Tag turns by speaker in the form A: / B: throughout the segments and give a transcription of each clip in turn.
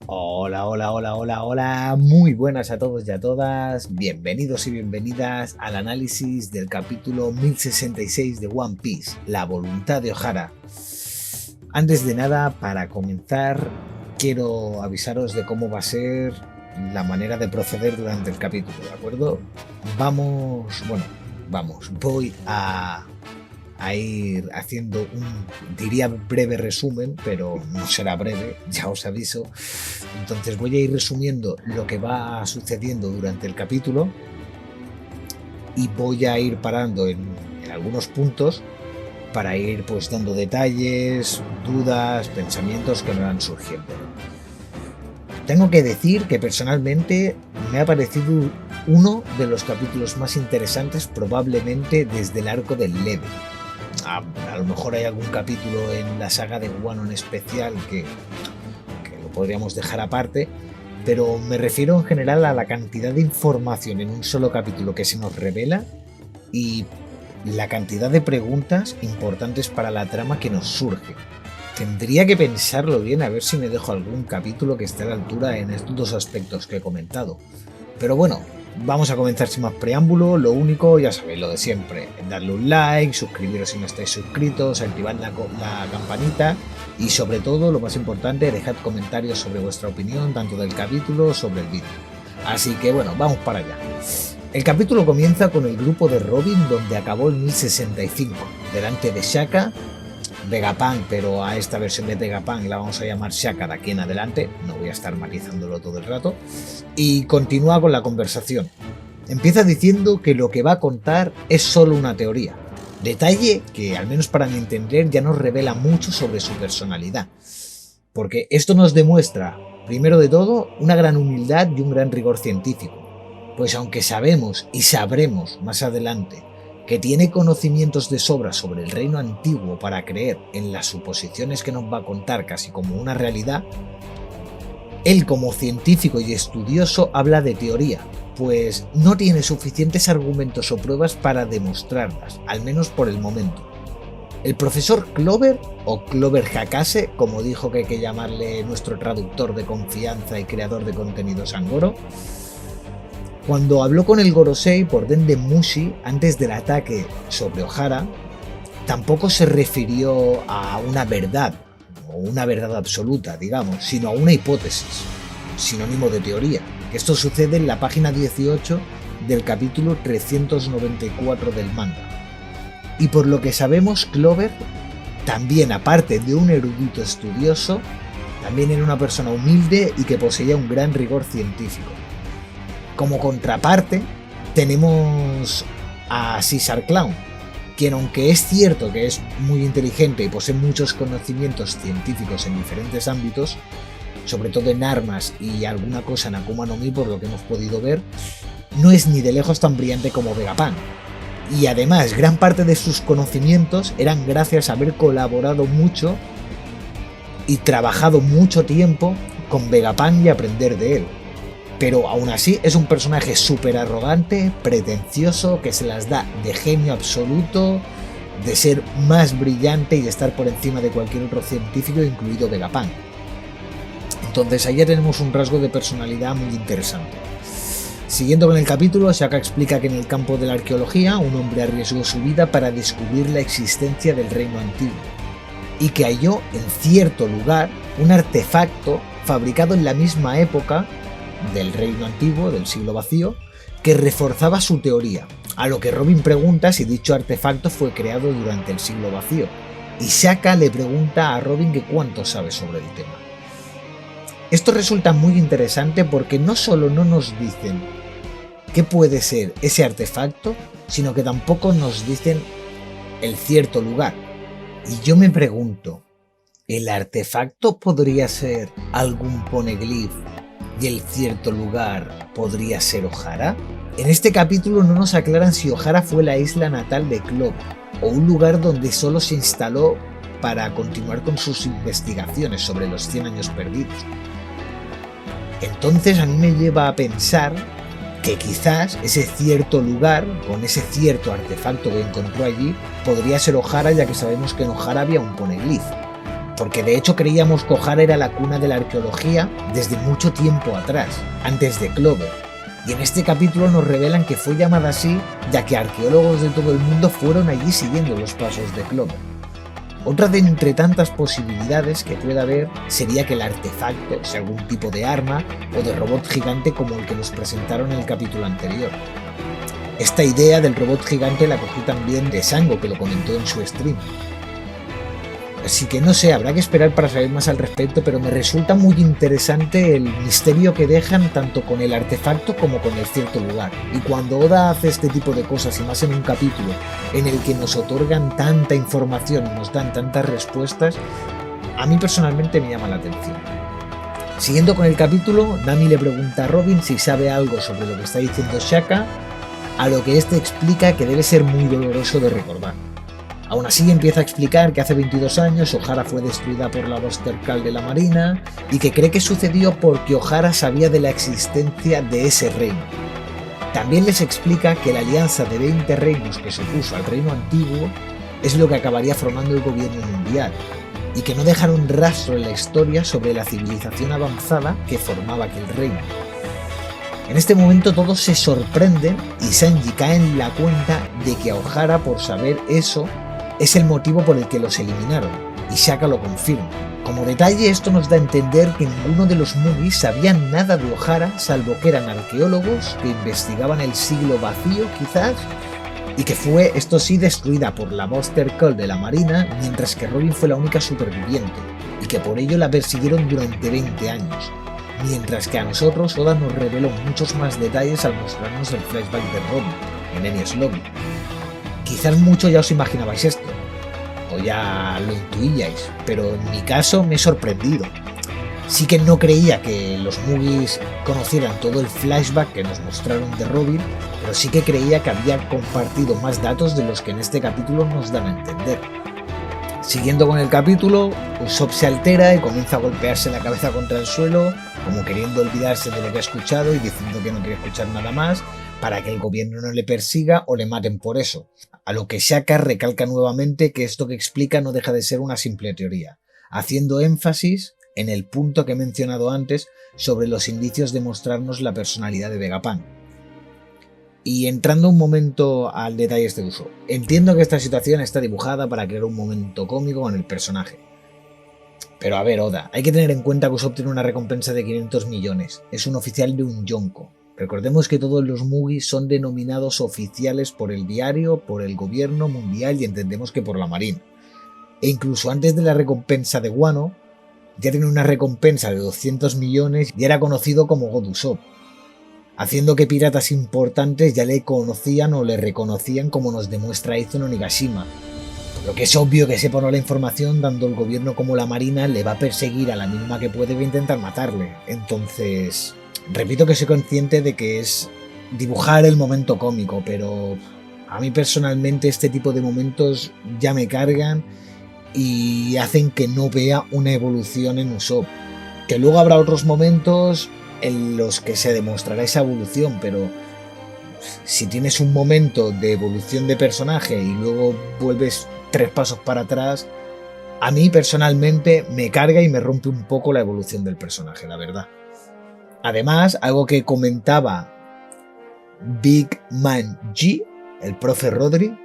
A: Hola, hola, hola, hola, hola. Muy buenas a todos y a todas. Bienvenidos y bienvenidas al análisis del capítulo 1066 de One Piece, La voluntad de Ohara. Antes de nada, para comenzar, quiero avisaros de cómo va a ser la manera de proceder durante el capítulo, ¿de acuerdo? Voy a ir haciendo diría breve resumen, pero no será breve, ya os aviso. Entonces voy a ir resumiendo lo que va sucediendo durante el capítulo y voy a ir parando en algunos puntos para ir pues dando detalles, dudas, pensamientos que me van surgiendo. Tengo que decir que personalmente me ha parecido uno de los capítulos más interesantes probablemente desde el arco del Level. A lo mejor hay algún capítulo en la saga de Wano en especial que lo podríamos dejar aparte, pero me refiero en general a la cantidad de información en un solo capítulo que se nos revela y la cantidad de preguntas importantes para la trama que nos surge. Tendría que pensarlo bien a ver si me dejo algún capítulo que esté a la altura en estos dos aspectos que he comentado. Pero bueno, vamos a comenzar sin más preámbulo. Lo único, ya sabéis, lo de siempre: darle un like, suscribiros si no estáis suscritos, activad la campanita y sobre todo, lo más importante, dejad comentarios sobre vuestra opinión tanto del capítulo sobre el vídeo. Así que bueno, vamos para allá. El capítulo comienza con el grupo de Robin donde acabó el 1065, delante de Shaka, Vegapunk, pero a esta versión de Vegapunk la vamos a llamar Shaka de aquí en adelante, no voy a estar matizándolo todo el rato, y continúa con la conversación. Empieza diciendo que lo que va a contar es solo una teoría, detalle que, al menos para mi entender, ya nos revela mucho sobre su personalidad, porque esto nos demuestra, primero de todo, una gran humildad y un gran rigor científico, pues aunque sabemos y sabremos más adelante que tiene conocimientos de sobra sobre el reino antiguo para creer en las suposiciones que nos va a contar casi como una realidad, él como científico y estudioso habla de teoría, pues no tiene suficientes argumentos o pruebas para demostrarlas, al menos por el momento. El profesor Clover, o Clover Hakase, como dijo que hay que llamarle nuestro traductor de confianza y creador de contenidos Angoro, cuando habló con el Gorosei por orden de Mushi antes del ataque sobre Ohara, tampoco se refirió a una verdad, o una verdad absoluta, digamos, sino a una hipótesis, sinónimo de teoría. Esto sucede en la página 18 del capítulo 394 del manga. Y por lo que sabemos, Clover, también aparte de un erudito estudioso, también era una persona humilde y que poseía un gran rigor científico. Como contraparte, tenemos a Caesar Clown, quien, aunque es cierto que es muy inteligente y posee muchos conocimientos científicos en diferentes ámbitos, sobre todo en armas y alguna cosa en Akuma no Mi, por lo que hemos podido ver, no es ni de lejos tan brillante como Vegapunk. Y además, gran parte de sus conocimientos eran gracias a haber colaborado mucho y trabajado mucho tiempo con Vegapunk y aprender de él. Pero aún así es un personaje súper arrogante, pretencioso, que se las da de genio absoluto, de ser más brillante y de estar por encima de cualquier otro científico, incluido Vegapunk. Entonces ahí ya tenemos un rasgo de personalidad muy interesante. Siguiendo con el capítulo, Shaka explica que en el campo de la arqueología un hombre arriesgó su vida para descubrir la existencia del reino antiguo y que halló en cierto lugar un artefacto fabricado en la misma época del reino antiguo, del siglo vacío, que reforzaba su teoría, a lo que Robin pregunta si dicho artefacto fue creado durante el siglo vacío, y Shaka le pregunta a Robin que cuánto sabe sobre el tema. Esto resulta muy interesante porque no solo no nos dicen qué puede ser ese artefacto, sino que tampoco nos dicen el cierto lugar. Y yo me pregunto, ¿el artefacto podría ser algún poneglyph y el cierto lugar podría ser Ohara? En este capítulo no nos aclaran si Ohara fue la isla natal de Clover o un lugar donde solo se instaló para continuar con sus investigaciones sobre los 100 años perdidos. Entonces a mí me lleva a pensar que quizás ese cierto lugar, con ese cierto artefacto que encontró allí, podría ser Ohara, ya que sabemos que en Ohara había un poneglyph. porque de hecho creíamos que Ohara era la cuna de la arqueología desde mucho tiempo atrás, antes de Clover. Y en este capítulo nos revelan que fue llamada así ya que arqueólogos de todo el mundo fueron allí siguiendo los pasos de Clover. Otra de entre tantas posibilidades que pueda haber sería que el artefacto sea algún tipo de arma o de robot gigante como el que nos presentaron en el capítulo anterior. Esta idea del robot gigante la cogí también de Sango, que lo comentó en su stream. Así que no sé, habrá que esperar para saber más al respecto, pero me resulta muy interesante el misterio que dejan tanto con el artefacto como con el cierto lugar. Y cuando Oda hace este tipo de cosas, y más en un capítulo en el que nos otorgan tanta información y nos dan tantas respuestas, a mí personalmente me llama la atención. Siguiendo con el capítulo, Nami le pregunta a Robin si sabe algo sobre lo que está diciendo Shaka, a lo que este explica que debe ser muy doloroso de recordar. Aún así empieza a explicar que hace 22 años Ohara fue destruida por la Buster Call de la Marina y que cree que sucedió porque Ohara sabía de la existencia de ese reino. También les explica que la alianza de 20 reinos que se opuso al reino antiguo es lo que acabaría formando el gobierno mundial y que no dejaron rastro en la historia sobre la civilización avanzada que formaba aquel reino. En este momento todos se sorprenden y Sanji cae en la cuenta de que a Ohara, por saber eso, es el motivo por el que los eliminaron, y Shaka lo confirma. Como detalle, esto nos da a entender que ninguno de los Mugis sabían nada de Ohara, salvo que eran arqueólogos que investigaban el siglo vacío, quizás, y que fue, esto sí, destruida por la Buster Call de la Marina, mientras que Robin fue la única superviviente, y que por ello la persiguieron durante 20 años. Mientras que a nosotros Oda nos reveló muchos más detalles al mostrarnos el flashback de Robin, en Enies Lobby. Quizás mucho ya os imaginabais esto, o ya lo intuíais, pero en mi caso me he sorprendido. Sí que no creía que los Mugis conocieran todo el flashback que nos mostraron de Robin, pero sí que creía que había compartido más datos de los que en este capítulo nos dan a entender. Siguiendo con el capítulo, Usopp se altera y comienza a golpearse la cabeza contra el suelo, como queriendo olvidarse de lo que ha escuchado y diciendo que no quiere escuchar nada más, para que el gobierno no le persiga o le maten por eso. A lo que Shaka recalca nuevamente que esto que explica no deja de ser una simple teoría, haciendo énfasis en el punto que he mencionado antes sobre los indicios de mostrarnos la personalidad de Vegapunk. Y entrando un momento al detalle de Usopp, entiendo que esta situación está dibujada para crear un momento cómico con el personaje. Pero a ver, Oda, hay que tener en cuenta que Usopp tiene una recompensa de 500 millones, es un oficial de un Yonko. Recordemos que todos los Mugis son denominados oficiales por el diario, por el gobierno mundial y entendemos que por la Marina. E incluso antes de la recompensa de Wano, ya tiene una recompensa de 200 millones y era conocido como God Usopp, haciendo que piratas importantes ya le conocían o le reconocían, como nos demuestra Aizen Onigashima. Lo que es obvio que sepa o no la información, tanto el gobierno como la Marina le va a perseguir a la mínima que puede e intentar matarle. Entonces, repito que soy consciente de que es dibujar el momento cómico, pero a mí personalmente este tipo de momentos ya me cargan y hacen que no vea una evolución en Usopp. Que luego habrá otros momentos en los que se demostrará esa evolución, pero si tienes un momento de evolución de personaje y luego vuelves 3 pasos para atrás, a mí personalmente me carga y me rompe un poco la evolución del personaje, la verdad. Además, algo que comentaba Big Man G, el profe Rodri,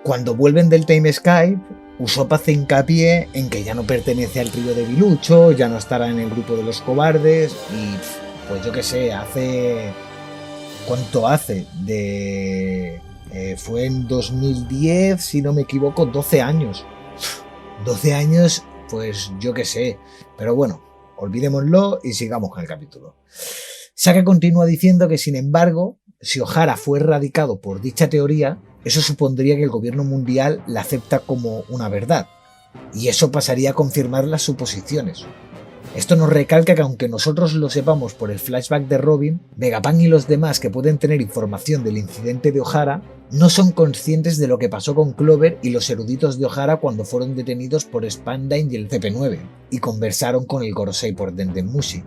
A: cuando vuelven del Time Skype, Usopp hace hincapié en que ya no pertenece al trío de Bilucho, ya no estará en el grupo de los cobardes y pues yo qué sé, hace... ¿Cuánto hace? Fue en 2010, si no me equivoco, 12 años. 12 años, pues yo qué sé. Pero bueno, olvidémoslo y sigamos con el capítulo. Shaka continúa diciendo que, sin embargo, si Ohara fue erradicado por dicha teoría, eso supondría que el gobierno mundial la acepta como una verdad, y eso pasaría a confirmar las suposiciones. Esto nos recalca que aunque nosotros lo sepamos por el flashback de Robin, Vegapunk y los demás que pueden tener información del incidente de Ohara no son conscientes de lo que pasó con Clover y los eruditos de Ohara cuando fueron detenidos por Spandine y el CP9 y conversaron con el Gorosei por Dendemushi.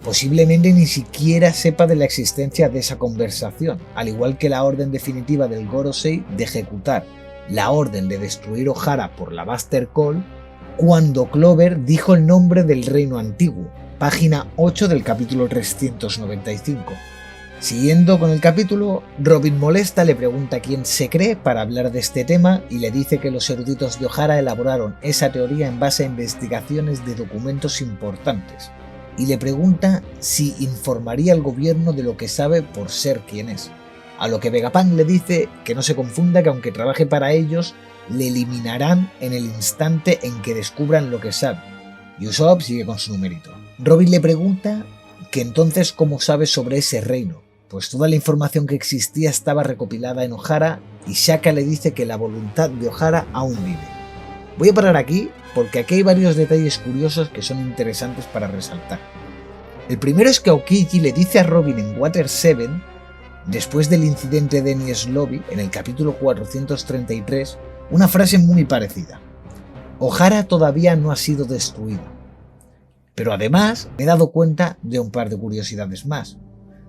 A: Posiblemente ni siquiera sepa de la existencia de esa conversación, al igual que la orden definitiva del Gorosei de ejecutar la orden de destruir Ohara por la Buster Call cuando Clover dijo el nombre del reino antiguo, página 8 del capítulo 395. Siguiendo con el capítulo, Robin molesta, le pregunta quién se cree para hablar de este tema y le dice que los eruditos de O'Hara elaboraron esa teoría en base a investigaciones de documentos importantes, y le pregunta si informaría al gobierno de lo que sabe por ser quien es. A lo que Vegapunk le dice que no se confunda, que aunque trabaje para ellos, le eliminarán en el instante en que descubran lo que sabe. Y Usopp sigue con su numerito. Robin le pregunta que entonces cómo sabe sobre ese reino, pues toda la información que existía estaba recopilada en O'Hara, y Shaka le dice que la voluntad de O'Hara aún vive. Voy a parar aquí porque aquí hay varios detalles curiosos que son interesantes para resaltar. El primero es que Aokiji le dice a Robin en Water 7, después del incidente de Enies Lobby, en el capítulo 433, una frase muy parecida. O'Hara todavía no ha sido destruido. Pero además me he dado cuenta de un par de curiosidades más.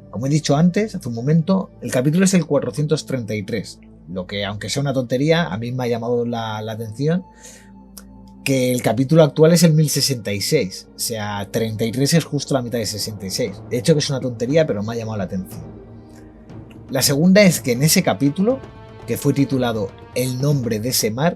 A: Como he dicho antes, hace un momento, el capítulo es el 433, lo que, aunque sea una tontería, a mí me ha llamado la atención, que el capítulo actual es el 1066, o sea, 33 es justo la mitad de 66. De hecho que es una tontería, pero me ha llamado la atención. La segunda es que en ese capítulo, que fue titulado El nombre de ese mar,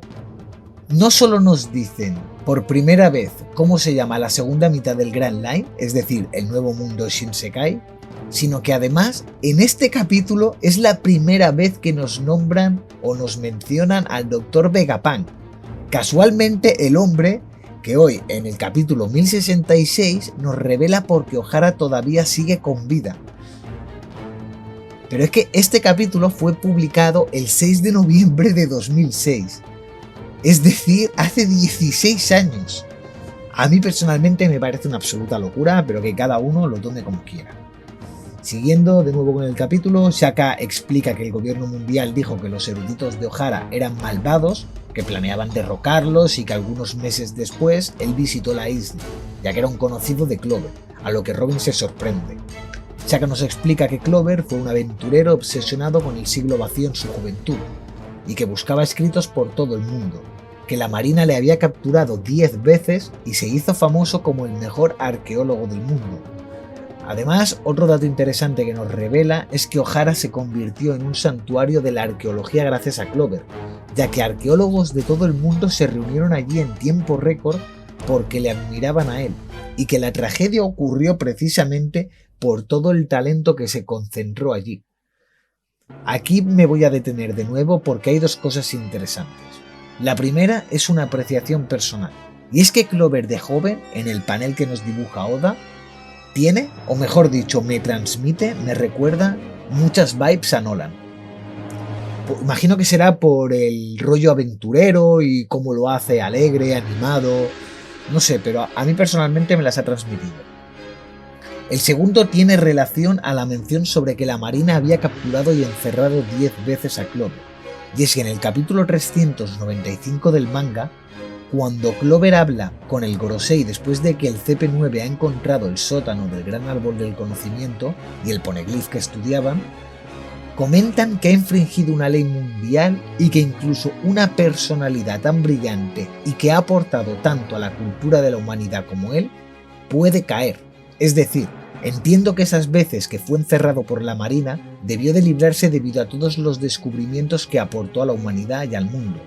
A: no solo nos dicen por primera vez cómo se llama la segunda mitad del Grand Line, es decir, el nuevo mundo Shinsekai, sino que además en este capítulo es la primera vez que nos nombran o nos mencionan al Dr. Vegapunk, casualmente el hombre que hoy en el capítulo 1066 nos revela por qué O'Hara todavía sigue con vida. Pero es que este capítulo fue publicado el 6 de noviembre de 2006, es decir, hace 16 años. A mí personalmente me parece una absoluta locura, pero que cada uno lo tome como quiera. Siguiendo de nuevo con el capítulo, Shaka explica que el gobierno mundial dijo que los eruditos de O'Hara eran malvados, que planeaban derrocarlos y que algunos meses después él visitó la isla, ya que era un conocido de Clover, a lo que Robin se sorprende. Shaka nos explica que Clover fue un aventurero obsesionado con el siglo vacío en su juventud y que buscaba escritos por todo el mundo, que la marina le había capturado 10 veces y se hizo famoso como el mejor arqueólogo del mundo. Además, otro dato interesante que nos revela es que O'Hara se convirtió en un santuario de la arqueología gracias a Clover, ya que arqueólogos de todo el mundo se reunieron allí en tiempo récord porque le admiraban a él, y que la tragedia ocurrió precisamente por todo el talento que se concentró allí. Aquí me voy a detener de nuevo porque hay dos cosas interesantes. La primera es una apreciación personal, y es que Clover de joven, en el panel que nos dibuja Oda, tiene, o mejor dicho, me transmite, me recuerda muchas vibes a Nolan. Imagino que será por el rollo aventurero y cómo lo hace alegre, animado, no sé, pero a mí personalmente me las ha transmitido. El segundo tiene relación a la mención sobre que la marina había capturado y encerrado 10 veces a Clover, y es que en el capítulo 395 del manga, cuando Clover habla con el Gorosei después de que el CP9 ha encontrado el sótano del gran árbol del conocimiento y el poneglyph que estudiaban, comentan que ha infringido una ley mundial y que incluso una personalidad tan brillante y que ha aportado tanto a la cultura de la humanidad como él, puede caer. Es decir, entiendo que esas veces que fue encerrado por la marina debió de librarse debido a todos los descubrimientos que aportó a la humanidad y al mundo.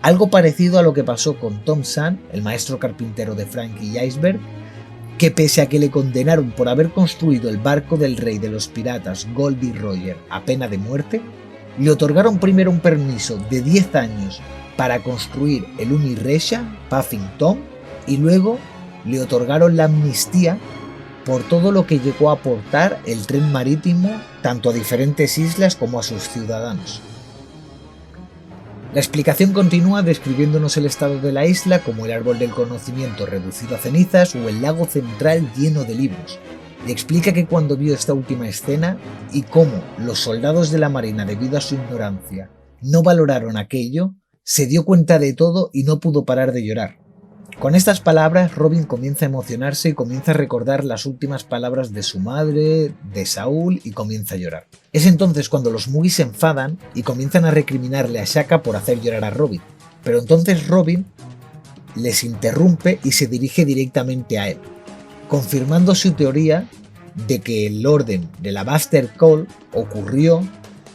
A: Algo parecido a lo que pasó con Tom Sand, el maestro carpintero de Frankie y Iceberg, que pese a que le condenaron por haber construido el barco del rey de los piratas Goldie Roger a pena de muerte, le otorgaron primero un permiso de 10 años para construir el Umi Resha, Puffing Tom, y luego le otorgaron la amnistía por todo lo que llegó a aportar el tren marítimo tanto a diferentes islas como a sus ciudadanos. La explicación continúa describiéndonos el estado de la isla como el árbol del conocimiento reducido a cenizas o el lago central lleno de libros, y explica que cuando vio esta última escena y cómo los soldados de la marina, debido a su ignorancia, no valoraron aquello, se dio cuenta de todo y no pudo parar de llorar. Con estas palabras, Robin comienza a emocionarse y comienza a recordar las últimas palabras de su madre, de Saúl, y comienza a llorar. Es entonces cuando los Mugis se enfadan y comienzan a recriminarle a Shaka por hacer llorar a Robin. Pero entonces Robin les interrumpe y se dirige directamente a él, confirmando su teoría de que el orden de la Buster Call ocurrió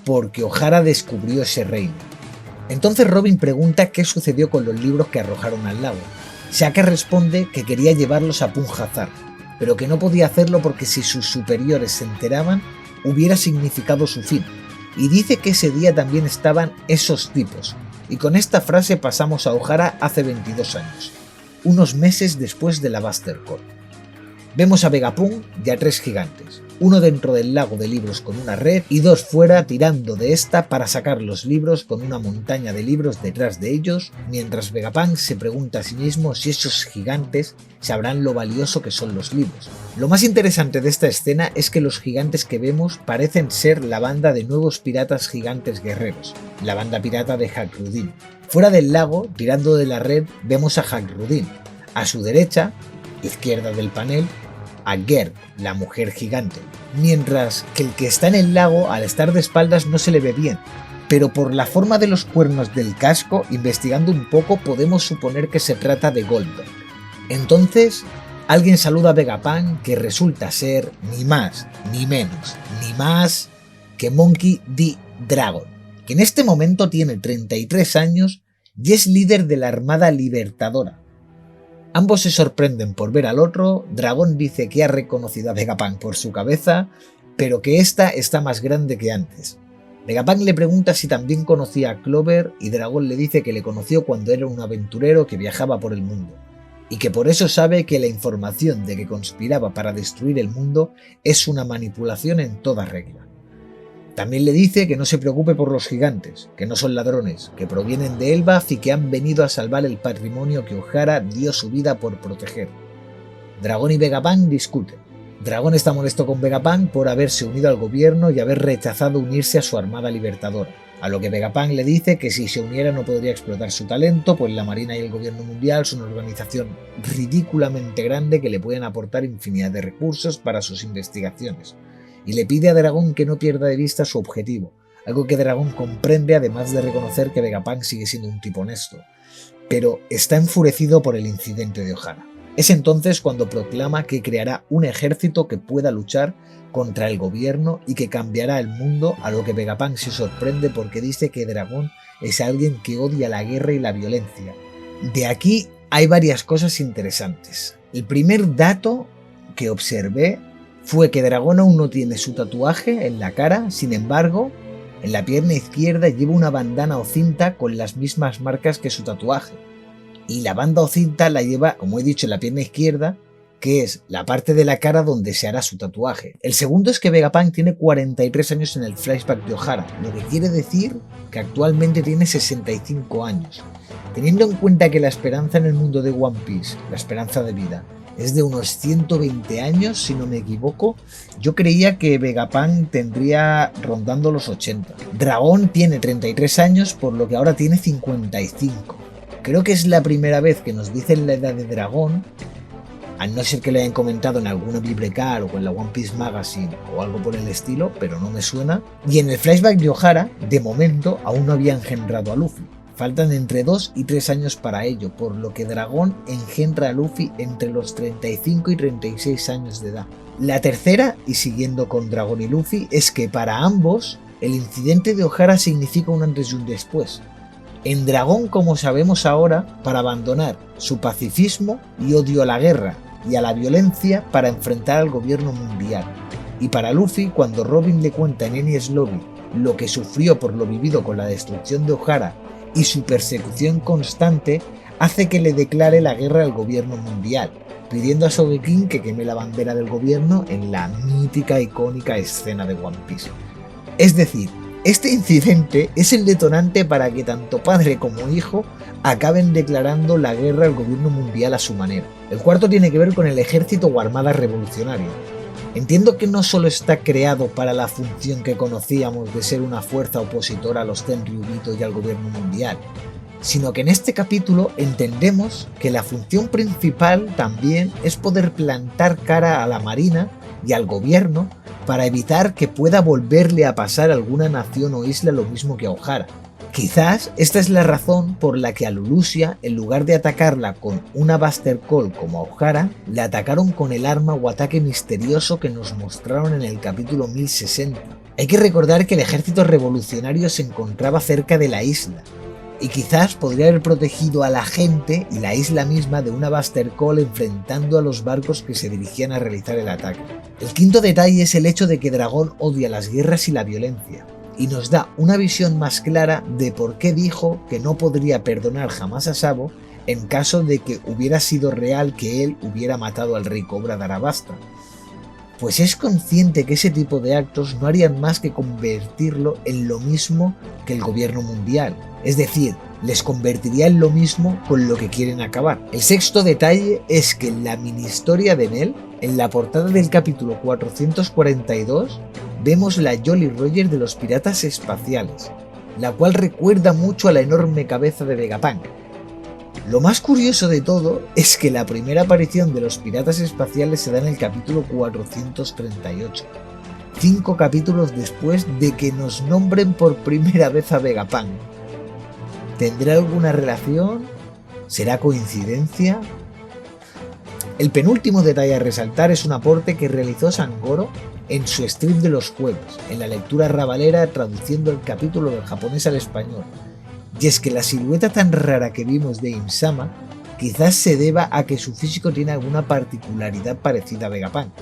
A: porque O'Hara descubrió ese reino. Entonces Robin pregunta qué sucedió con los libros que arrojaron al lago. Shaka responde que quería llevarlos a Punjazar, pero que no podía hacerlo porque si sus superiores se enteraban, hubiera significado su fin, y dice que ese día también estaban esos tipos, y con esta frase pasamos a O'Hara hace 22 años, unos meses después de la Buster Call. Vemos a Vegapunk y a 3 gigantes, uno dentro del lago de libros con una red y 2 fuera tirando de esta para sacar los libros con una montaña de libros detrás de ellos, mientras Vegapunk se pregunta a sí mismo si esos gigantes sabrán lo valioso que son los libros. Lo más interesante de esta escena es que los gigantes que vemos parecen ser la banda de nuevos piratas gigantes guerreros, la banda pirata de Hakrudin. Fuera del lago, tirando de la red, vemos a Hakrudin. A su derecha, izquierda del panel, a Gerd, la mujer gigante, mientras que el que está en el lago al estar de espaldas no se le ve bien, pero por la forma de los cuernos del casco, investigando un poco podemos suponer que se trata de Goldberg. Entonces, alguien saluda a Vegapunk, que resulta ser ni más, ni menos, ni más que Monkey D. Dragon, que en este momento tiene 33 años y es líder de la Armada Libertadora. Ambos se sorprenden por ver al otro. Dragon dice que ha reconocido a Vegapunk por su cabeza, pero que esta está más grande que antes. Vegapunk le pregunta si también conocía a Clover y Dragon le dice que le conoció cuando era un aventurero que viajaba por el mundo, y que por eso sabe que la información de que conspiraba para destruir el mundo es una manipulación en toda regla. También le dice que no se preocupe por los gigantes, que no son ladrones, que provienen de Elbaf y que han venido a salvar el patrimonio que O'Hara dio su vida por proteger. Dragon y Vegapunk discuten. Dragon está molesto con Vegapunk por haberse unido al gobierno y haber rechazado unirse a su armada libertadora, a lo que Vegapunk le dice que si se uniera no podría explotar su talento, pues la Marina y el gobierno mundial son una organización ridículamente grande que le pueden aportar infinidad de recursos para sus investigaciones. Y le pide a Dragon que no pierda de vista su objetivo, algo que Dragon comprende además de reconocer que Vegapunk sigue siendo un tipo honesto, pero está enfurecido por el incidente de O'Hara. Es entonces cuando proclama que creará un ejército que pueda luchar contra el gobierno y que cambiará el mundo, a lo que Vegapunk se sorprende porque dice que Dragon es alguien que odia la guerra y la violencia. De aquí hay varias cosas interesantes. El primer dato que observé fue que Dragon aún no tiene su tatuaje en la cara, sin embargo, en la pierna izquierda lleva una bandana o cinta con las mismas marcas que su tatuaje. Y la banda o cinta la lleva, como he dicho, en la pierna izquierda, que es la parte de la cara donde se hará su tatuaje. El segundo es que Vegapunk tiene 43 años en el flashback de O'Hara, lo que quiere decir que actualmente tiene 65 años. Teniendo en cuenta que la esperanza en el mundo de One Piece, la esperanza de vida, es de unos 120 años, si no me equivoco, yo creía que Vegapunk tendría rondando los 80. Dragon tiene 33 años, por lo que ahora tiene 55. Creo que es la primera vez que nos dicen la edad de Dragon, a no ser que lo hayan comentado en alguna Biblecar o en la One Piece Magazine o algo por el estilo, pero no me suena. Y en el flashback de O'Hara, de momento, aún no había engendrado a Luffy. Faltan entre 2 y 3 años para ello, por lo que Dragon engendra a Luffy entre los 35 y 36 años de edad. La tercera, y siguiendo con Dragon y Luffy, es que para ambos el incidente de O'Hara significa un antes y un después. En Dragon, como sabemos ahora, para abandonar su pacifismo y odio a la guerra y a la violencia para enfrentar al gobierno mundial. Y para Luffy, cuando Robin le cuenta en Enies Lobby lo que sufrió por lo vivido con la destrucción de O'Hara y su persecución constante, hace que le declare la guerra al gobierno mundial, pidiendo a Sogeking que queme la bandera del gobierno en la mítica icónica escena de One Piece. Es decir, este incidente es el detonante para que tanto padre como hijo acaben declarando la guerra al gobierno mundial a su manera. El cuarto tiene que ver con el ejército o armada revolucionaria. Entiendo que no solo está creado para la función que conocíamos de ser una fuerza opositora a los Tenryubito y al gobierno mundial, sino que en este capítulo entendemos que la función principal también es poder plantar cara a la marina y al gobierno para evitar que pueda volverle a pasar a alguna nación o isla lo mismo que a O'Hara, Quizás esta es la razón por la que a Lulusia, en lugar de atacarla con una Buster Call como a O'Hara, le atacaron con el arma o ataque misterioso que nos mostraron en el capítulo 1060. Hay que recordar que el ejército revolucionario se encontraba cerca de la isla, y quizás podría haber protegido a la gente y la isla misma de una Buster Call enfrentando a los barcos que se dirigían a realizar el ataque. El quinto detalle es el hecho de que Dragón odia las guerras y la violencia, y nos da una visión más clara de por qué dijo que no podría perdonar jamás a Sabo en caso de que hubiera sido real que él hubiera matado al rey Cobra de Arabasta. Pues es consciente que ese tipo de actos no harían más que convertirlo en lo mismo que el gobierno mundial, es decir, les convertiría en lo mismo con lo que quieren acabar. El sexto detalle es que en la mini historia de Nell, en la portada del capítulo 442, vemos la Jolly Roger de los piratas espaciales, la cual recuerda mucho a la enorme cabeza de Vegapunk. Lo más curioso de todo es que la primera aparición de los piratas espaciales se da en el capítulo 438, 5 capítulos después de que nos nombren por primera vez a Vegapunk. ¿Tendrá alguna relación? ¿Será coincidencia? El penúltimo detalle a resaltar es un aporte que realizó Sangoro en su stream de los jueves, en la lectura rabalera traduciendo el capítulo del japonés al español. Y es que la silueta tan rara que vimos de Im-sama quizás se deba a que su físico tiene alguna particularidad parecida a Vegapunk.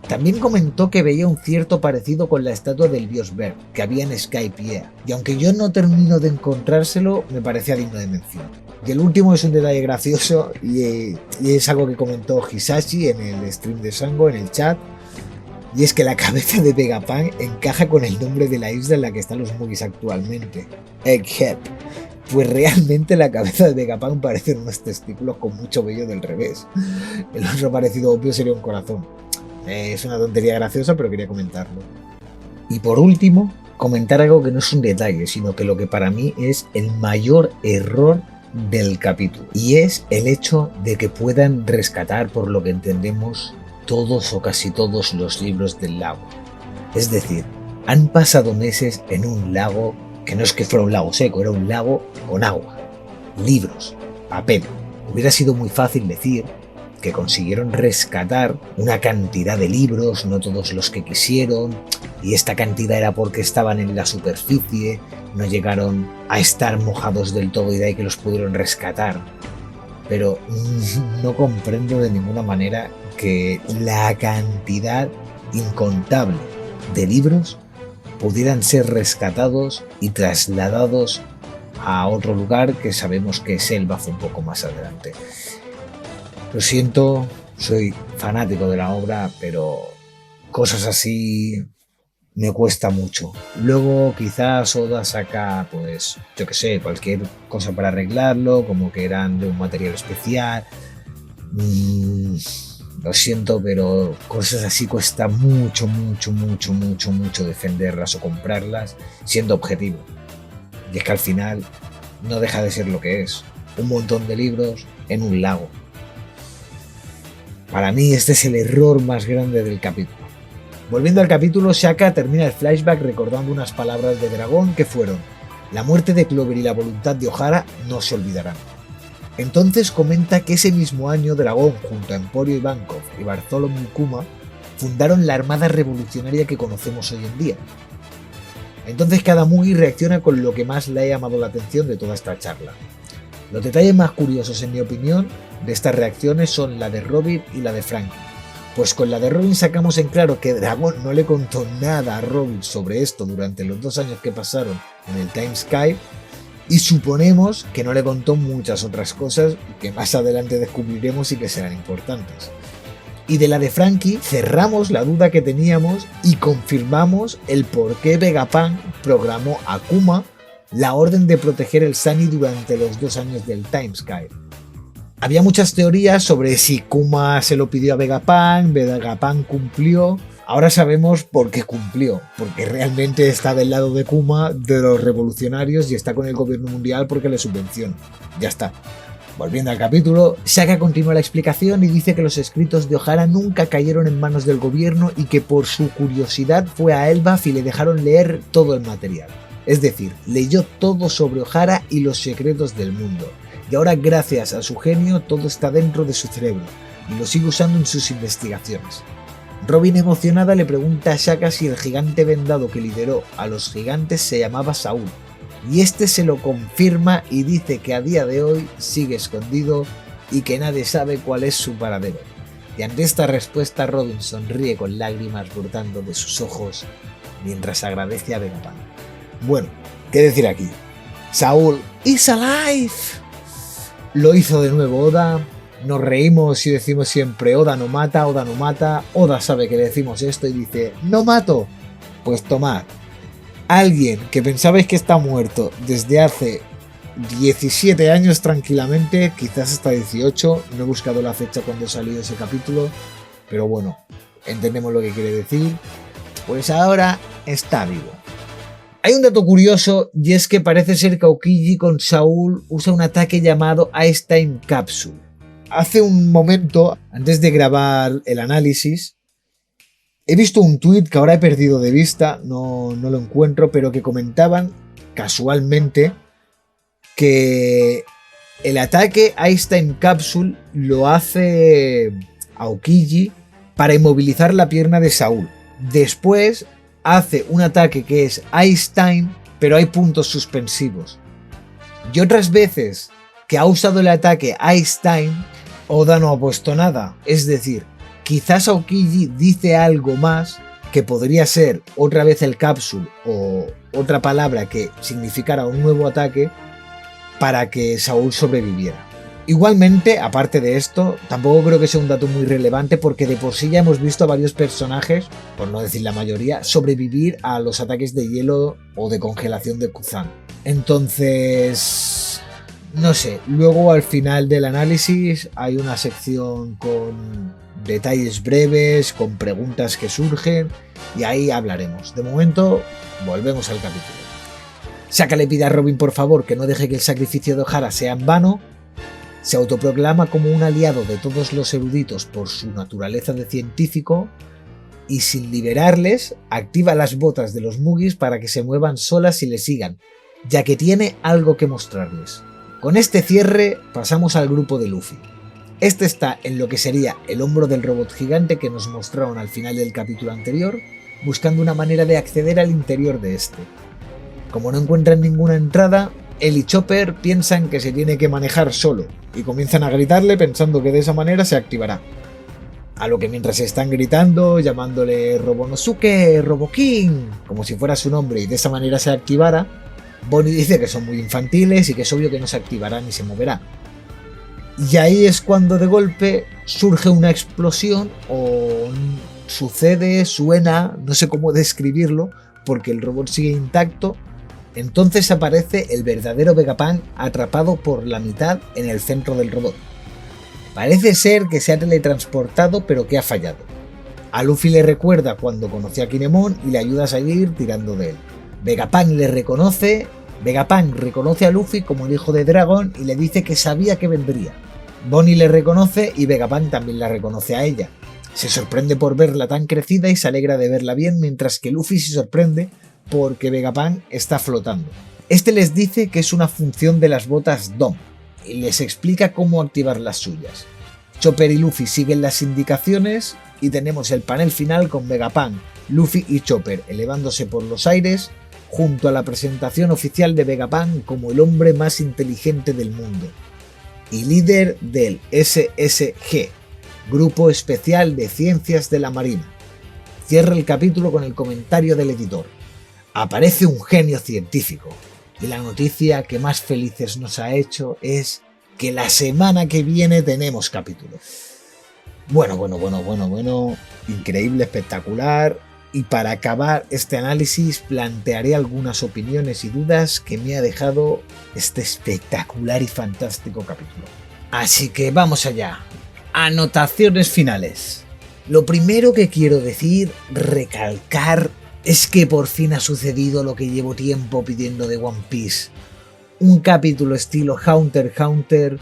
A: También comentó que veía un cierto parecido con la estatua del dios Ver que había en Skypiea, y aunque yo no termino de encontrárselo, me parecía digno de mención. Y el último es un detalle gracioso y es algo que comentó Hisashi en el stream de Sango, en el chat, y es que la cabeza de Vegapunk encaja con el nombre de la isla en la que están los Mugis actualmente, Egghead. Pues realmente la cabeza de Vegapunk parecen unos testículos con mucho vello del revés. El otro parecido obvio sería un corazón. Es una tontería graciosa, pero quería comentarlo. Y por último, comentar algo que no es un detalle, sino que lo que para mí es el mayor error del capítulo. Y es el hecho de que puedan rescatar, por lo que entendemos, todos o casi todos los libros del lago. Es decir, han pasado meses en un lago que no es que fuera un lago seco, era un lago con agua, libros, papel. Hubiera sido muy fácil decir que consiguieron rescatar una cantidad de libros, no todos los que quisieron, y esta cantidad era porque estaban en la superficie, no llegaron a estar mojados del todo y de ahí que los pudieron rescatar. Pero no comprendo de ninguna manera que la cantidad incontable de libros pudieran ser rescatados y trasladados a otro lugar que sabemos que Selva fue un poco más adelante. Lo siento, soy fanático de la obra, pero cosas así me cuesta mucho. Luego quizás Oda saca, pues, yo que sé, cualquier cosa para arreglarlo, como que eran de un material especial. Lo siento, pero cosas así cuesta mucho defenderlas o comprarlas siendo objetivo. Y es que al final no deja de ser lo que es. Un montón de libros en un lago. Para mí este es el error más grande del capítulo. Volviendo al capítulo, Shaka termina el flashback recordando unas palabras de Dragón que fueron: la muerte de Clover y la voluntad de O'Hara no se olvidarán. Entonces comenta que ese mismo año Dragón, junto a Emporio Ivankov y Bartholomew Kuma, fundaron la Armada Revolucionaria que conocemos hoy en día. Entonces cada Mugi reacciona con lo que más le ha llamado la atención de toda esta charla. Los detalles más curiosos, en mi opinión, de estas reacciones son la de Robin y la de Frankie. Pues con la de Robin sacamos en claro que Dragón no le contó nada a Robin sobre esto durante los 2 años que pasaron en el Time Sky, y suponemos que no le contó muchas otras cosas que más adelante descubriremos y que serán importantes. Y de la de Frankie cerramos la duda que teníamos y confirmamos el por qué Vegapunk programó a Kuma la orden de proteger el Sunny durante los 2 años del Time Sky. Había muchas teorías sobre si Kuma se lo pidió a Vegapunk, Vegapunk cumplió. Ahora sabemos por qué cumplió, porque realmente está del lado de Kuma, de los revolucionarios, y está con el gobierno mundial porque le subvenciona. Ya está. Volviendo al capítulo, Shaka continúa la explicación y dice que los escritos de O'Hara nunca cayeron en manos del gobierno y que por su curiosidad fue a Elbaf y le dejaron leer todo el material. Es decir, leyó todo sobre Ohara y los secretos del mundo, y ahora gracias a su genio todo está dentro de su cerebro, y lo sigue usando en sus investigaciones. Robin emocionada le pregunta a Shaka si el gigante vendado que lideró a los gigantes se llamaba Saúl, y este se lo confirma y dice que a día de hoy sigue escondido y que nadie sabe cuál es su paradero. Y ante esta respuesta Robin sonríe con lágrimas brotando de sus ojos mientras agradece a Vegapunk. Bueno, ¿qué decir aquí? Saúl is alive. Lo hizo de nuevo Oda. Nos reímos y decimos siempre Oda no mata, Oda no mata. Oda sabe que decimos esto y dice no mato. Pues tomad. Alguien que pensabais que está muerto desde hace 17 años tranquilamente, quizás hasta 18, no he buscado la fecha cuando salió ese capítulo, pero bueno, entendemos lo que quiere decir, pues ahora está vivo. Hay un dato curioso y es que parece ser que Aokiji con Saúl usa un ataque llamado Ice Time Capsule. Hace un momento, antes de grabar el análisis, he visto un tweet que ahora he perdido de vista, no lo encuentro, pero que comentaban casualmente que el ataque Ice Time Capsule lo hace Aokiji para inmovilizar la pierna de Saúl. Después hace un ataque que es Ice Time, pero hay puntos suspensivos. Y otras veces que ha usado el ataque Ice Time, Oda no ha puesto nada. Es decir, quizás Aokiji dice algo más que podría ser otra vez el Capsule o otra palabra que significara un nuevo ataque para que Saúl sobreviviera. Igualmente, aparte de esto, tampoco creo que sea un dato muy relevante porque de por sí ya hemos visto a varios personajes, por no decir la mayoría, sobrevivir a los ataques de hielo o de congelación de Kuzan. Entonces, no sé, luego al final del análisis hay una sección con detalles breves, con preguntas que surgen y ahí hablaremos. De momento, volvemos al capítulo. Shaka le pide a Robin por favor que no deje que el sacrificio de Ohara sea en vano. Se autoproclama como un aliado de todos los eruditos por su naturaleza de científico y sin liberarles activa las botas de los Mugis para que se muevan solas y le sigan, ya que tiene algo que mostrarles. Con este cierre pasamos al grupo de Luffy. Este está en lo que sería el hombro del robot gigante que nos mostraron al final del capítulo anterior, buscando una manera de acceder al interior de este. Como no encuentran ninguna entrada, él y Chopper piensan que se tiene que manejar solo y comienzan a gritarle pensando que de esa manera se activará. A lo que mientras están gritando, llamándole Robonosuke, Roboking, como si fuera su nombre y de esa manera se activara, Bonnie dice que son muy infantiles y que es obvio que no se activará ni se moverá. Y ahí es cuando de golpe surge una explosión o sucede, suena, no sé cómo describirlo, porque el robot sigue intacto. Entonces aparece el verdadero Vegapunk atrapado por la mitad en el centro del robot. Parece ser que se ha teletransportado pero que ha fallado. A Luffy le recuerda cuando conoció a Kinemon y le ayuda a seguir tirando de él. Vegapunk reconoce a Luffy como el hijo de Dragon y le dice que sabía que vendría. Bonnie le reconoce y Vegapunk también la reconoce a ella. Se sorprende por verla tan crecida y se alegra de verla bien, mientras que Luffy se sorprende porque Vegapunk está flotando. Este les dice que es una función de las botas DOM y les explica cómo activar las suyas. Chopper y Luffy siguen las indicaciones y tenemos el panel final con Vegapunk, Luffy y Chopper elevándose por los aires junto a la presentación oficial de Vegapunk como el hombre más inteligente del mundo y líder del SSG, Grupo Especial de Ciencias de la Marina. Cierra el capítulo con el comentario del editor. Aparece un genio científico y la noticia que más felices nos ha hecho es que la semana que viene tenemos capítulo. Bueno, increíble, espectacular. Y para acabar este análisis plantearé algunas opiniones y dudas que me ha dejado este espectacular y fantástico capítulo. Así que vamos allá. Anotaciones finales. Lo primero que quiero decir, recalcar, es que por fin ha sucedido lo que llevo tiempo pidiendo de One Piece. Un capítulo estilo Hunter x Hunter,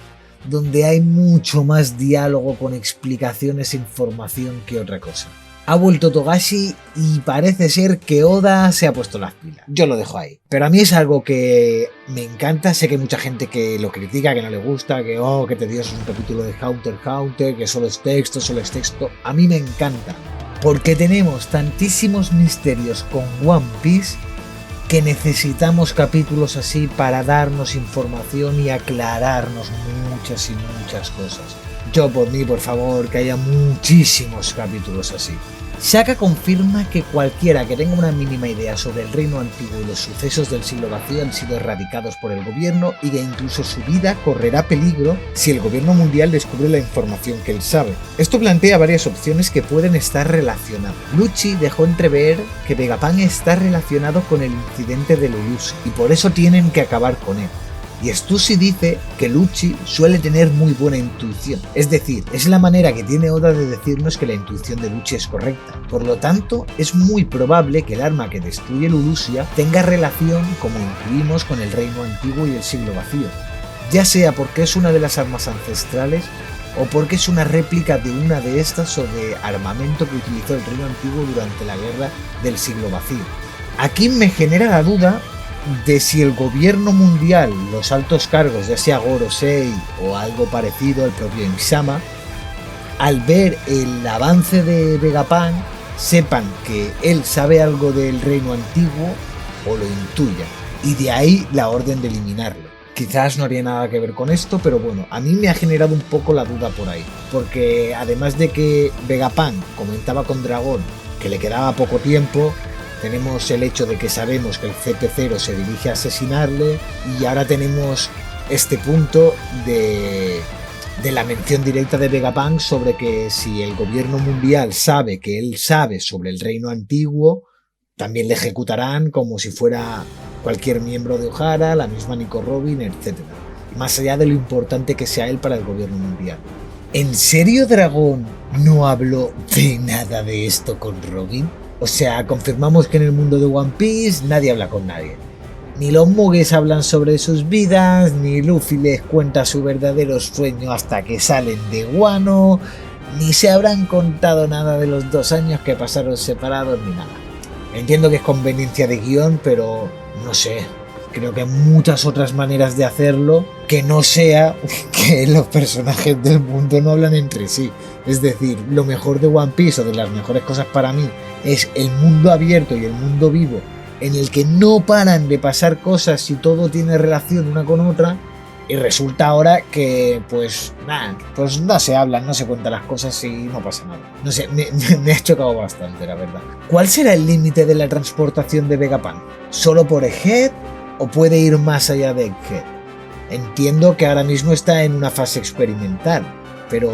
A: donde hay mucho más diálogo con explicaciones e información que otra cosa. Ha vuelto Togashi y parece ser que Oda se ha puesto las pilas. Yo lo dejo ahí. Pero a mí es algo que me encanta. Sé que hay mucha gente que lo critica, que no le gusta, que que tedioso es un capítulo de Hunter x Hunter, que solo es texto, solo es texto. A mí me encanta. Porque tenemos tantísimos misterios con One Piece que necesitamos capítulos así para darnos información y aclararnos muchas y muchas cosas. Yo por mí, por favor, que haya muchísimos capítulos así. Shaka confirma que cualquiera que tenga una mínima idea sobre el reino antiguo y los sucesos del siglo vacío han sido erradicados por el gobierno y que incluso su vida correrá peligro si el gobierno mundial descubre la información que él sabe. Esto plantea varias opciones que pueden estar relacionadas. Lucci dejó entrever que Vegapunk está relacionado con el incidente de Lulusi y por eso tienen que acabar con él. Y Stussy dice que Lucci suele tener muy buena intuición, es decir, es la manera que tiene Oda de decirnos que la intuición de Lucci es correcta. Por lo tanto, es muy probable que el arma que destruye Lulusia tenga relación, como incluimos, con el reino antiguo y el siglo vacío, ya sea porque es una de las armas ancestrales o porque es una réplica de una de estas o de armamento que utilizó el reino antiguo durante la guerra del siglo vacío. Aquí me genera la duda de si el gobierno mundial, los altos cargos, ya sea Gorosei o algo parecido, el propio Insama, al ver el avance de Vegapunk, sepan que él sabe algo del reino antiguo o lo intuyan, y de ahí la orden de eliminarlo. Quizás no haría nada que ver con esto, pero bueno, a mí me ha generado un poco la duda por ahí, porque además de que Vegapunk comentaba con Dragón que le quedaba poco tiempo, tenemos el hecho de que sabemos que el CP0 se dirige a asesinarle y ahora tenemos este punto de la mención directa de Vegapunk sobre que si el gobierno mundial sabe que él sabe sobre el reino antiguo, también le ejecutarán como si fuera cualquier miembro de Ohara, la misma Nico Robin, etc. Más allá de lo importante que sea él para el gobierno mundial. ¿En serio Dragón no habló de nada de esto con Robin? O sea, confirmamos que en el mundo de One Piece nadie habla con nadie. Ni los Muges hablan sobre sus vidas, ni Luffy les cuenta su verdadero sueño hasta que salen de Wano, ni se habrán contado nada de los 2 años que pasaron separados ni nada. Entiendo que es conveniencia de guión, pero no sé. Creo que hay muchas otras maneras de hacerlo que no sea que los personajes del mundo no hablan entre sí. Es decir, lo mejor de One Piece o de las mejores cosas para mí es el mundo abierto y el mundo vivo en el que no paran de pasar cosas y todo tiene relación una con otra y resulta ahora que pues no se hablan, no se cuentan las cosas y no pasa nada. No sé, me ha chocado bastante la verdad. ¿Cuál será el límite de la transportación de Vegapunk? ¿Solo por Egghead o puede ir más allá de Egghead? Entiendo que ahora mismo está en una fase experimental, pero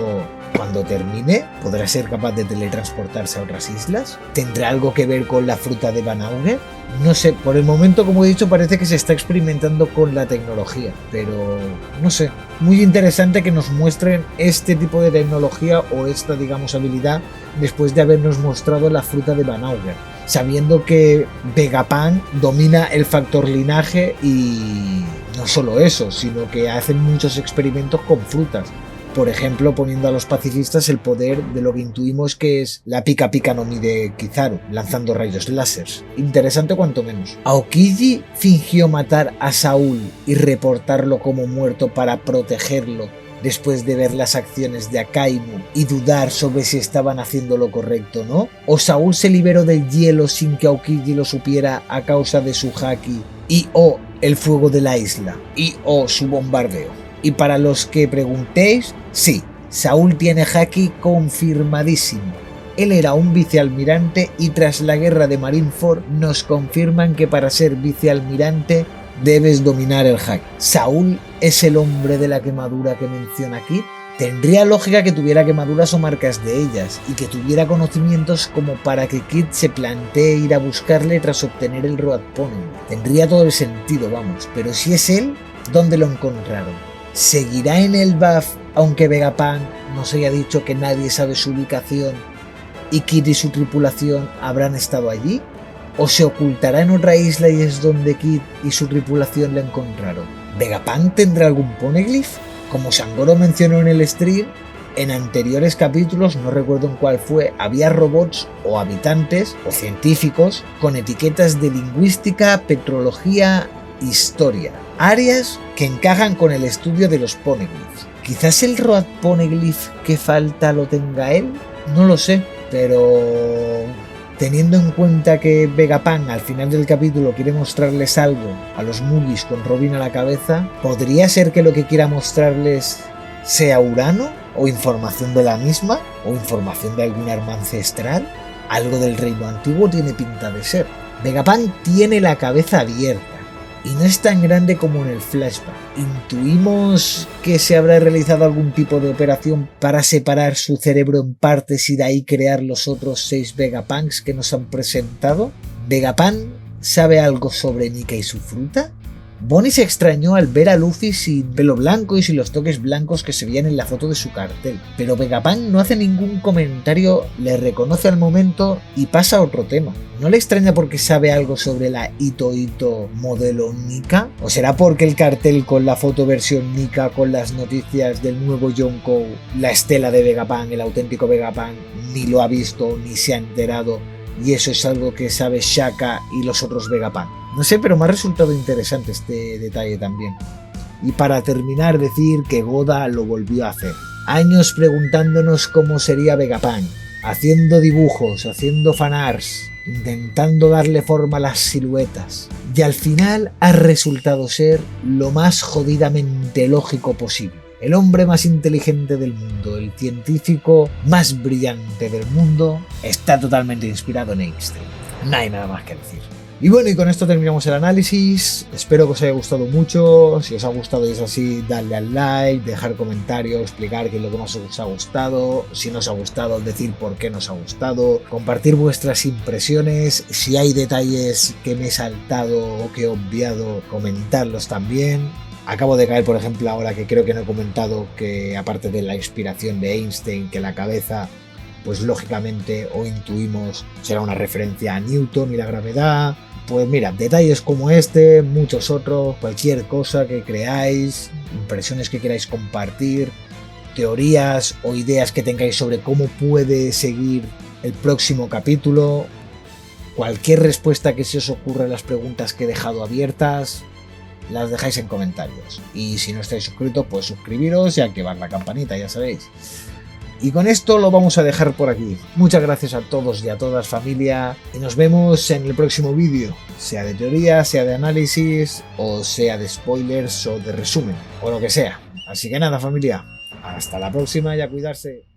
A: cuando termine, ¿podrá ser capaz de teletransportarse a otras islas? ¿Tendrá algo que ver con la fruta de Van Auge? No sé, por el momento, como he dicho, parece que se está experimentando con la tecnología, pero no sé, muy interesante que nos muestren este tipo de tecnología o esta, digamos, habilidad después de habernos mostrado la fruta de Van Auge, sabiendo que Vegapunk domina el factor linaje y no solo eso, sino que hacen muchos experimentos con frutas. Por ejemplo, poniendo a los pacifistas el poder de lo que intuimos que es la Pika Pika no Mi de Kizaru, lanzando rayos láseres. Interesante cuanto menos. Aokiji fingió matar a Saúl y reportarlo como muerto para protegerlo después de ver las acciones de Akainu y dudar sobre si estaban haciendo lo correcto o no. O Saúl se liberó del hielo sin que Aokiji lo supiera a causa de su haki y o el fuego de la isla y o su bombardeo. Y para los que preguntéis, sí, Saúl tiene haki confirmadísimo. Él era un vicealmirante y tras la guerra de Marineford nos confirman que para ser vicealmirante debes dominar el haki. ¿Saúl es el hombre de la quemadura que menciona Kid? Tendría lógica que tuviera quemaduras o marcas de ellas y que tuviera conocimientos como para que Kid se plantee ir a buscarle tras obtener el Road Pony. Tendría todo el sentido, vamos, pero si es él, ¿dónde lo encontraron? ¿Seguirá en el BAF aunque Vegapunk nos haya dicho que nadie sabe su ubicación y Kid y su tripulación habrán estado allí? ¿O se ocultará en otra isla y es donde Kid y su tripulación le encontraron? ¿Vegapunk tendrá algún poneglyph? Como Sangoro mencionó en el stream, en anteriores capítulos, no recuerdo en cuál fue, había robots o habitantes o científicos con etiquetas de lingüística, petrología, historia, áreas que encajan con el estudio de los poneglyphs. Quizás el Road Poneglyph que falta lo tenga él, no lo sé, pero teniendo en cuenta que Vegapunk al final del capítulo quiere mostrarles algo a los Moogys con Robin a la cabeza, ¿podría ser que lo que quiera mostrarles sea Urano? ¿O información de la misma? ¿O información de algún arma ancestral? Algo del reino antiguo tiene pinta de ser. Vegapunk tiene la cabeza abierta y no es tan grande como en el flashback. Intuimos que se habrá realizado algún tipo de operación para separar su cerebro en partes y de ahí crear los otros 6 Vegapunks que nos han presentado. ¿Vegapunk sabe algo sobre Nika y su fruta? Bonnie se extrañó al ver a Luffy sin pelo blanco y sin los toques blancos que se veían en la foto de su cartel, pero Vegapunk no hace ningún comentario, le reconoce al momento y pasa a otro tema. ¿No le extraña porque sabe algo sobre la Ito Ito modelo Nika? ¿O será porque el cartel con la foto versión Nika con las noticias del nuevo Yonkou, la estela de Vegapunk, el auténtico Vegapunk, ni lo ha visto ni se ha enterado y eso es algo que sabe Shaka y los otros Vegapunk? No sé, pero me ha resultado interesante este detalle también. Y para terminar, decir que Goda lo volvió a hacer. Años preguntándonos cómo sería Vegapunk, haciendo dibujos, haciendo fanarts, intentando darle forma a las siluetas. Y al final ha resultado ser lo más jodidamente lógico posible. El hombre más inteligente del mundo, el científico más brillante del mundo, está totalmente inspirado en Einstein. No hay nada más que decir. Y bueno, y con esto terminamos el análisis. Espero que os haya gustado mucho. Si os ha gustado y es así, dadle al like, dejar comentarios, explicar qué es lo que más os ha gustado. Si no os ha gustado, decir por qué no os ha gustado. Compartir vuestras impresiones. Si hay detalles que me he saltado o que he obviado, comentarlos también. Acabo de caer, por ejemplo, ahora que creo que no he comentado que aparte de la inspiración de Einstein, que la cabeza, pues lógicamente o intuimos será una referencia a Newton y la gravedad. Pues mira, detalles como este, muchos otros, cualquier cosa que creáis, impresiones que queráis compartir, teorías o ideas que tengáis sobre cómo puede seguir el próximo capítulo, cualquier respuesta que se os ocurra a las preguntas que he dejado abiertas, las dejáis en comentarios. Y si no estáis suscritos, pues suscribiros y activar la campanita, ya sabéis. Y con esto lo vamos a dejar por aquí. Muchas gracias a todos y a todas, familia, y nos vemos en el próximo vídeo, sea de teoría, sea de análisis, o sea de spoilers o de resumen, o lo que sea. Así que nada, familia, hasta la próxima y a cuidarse.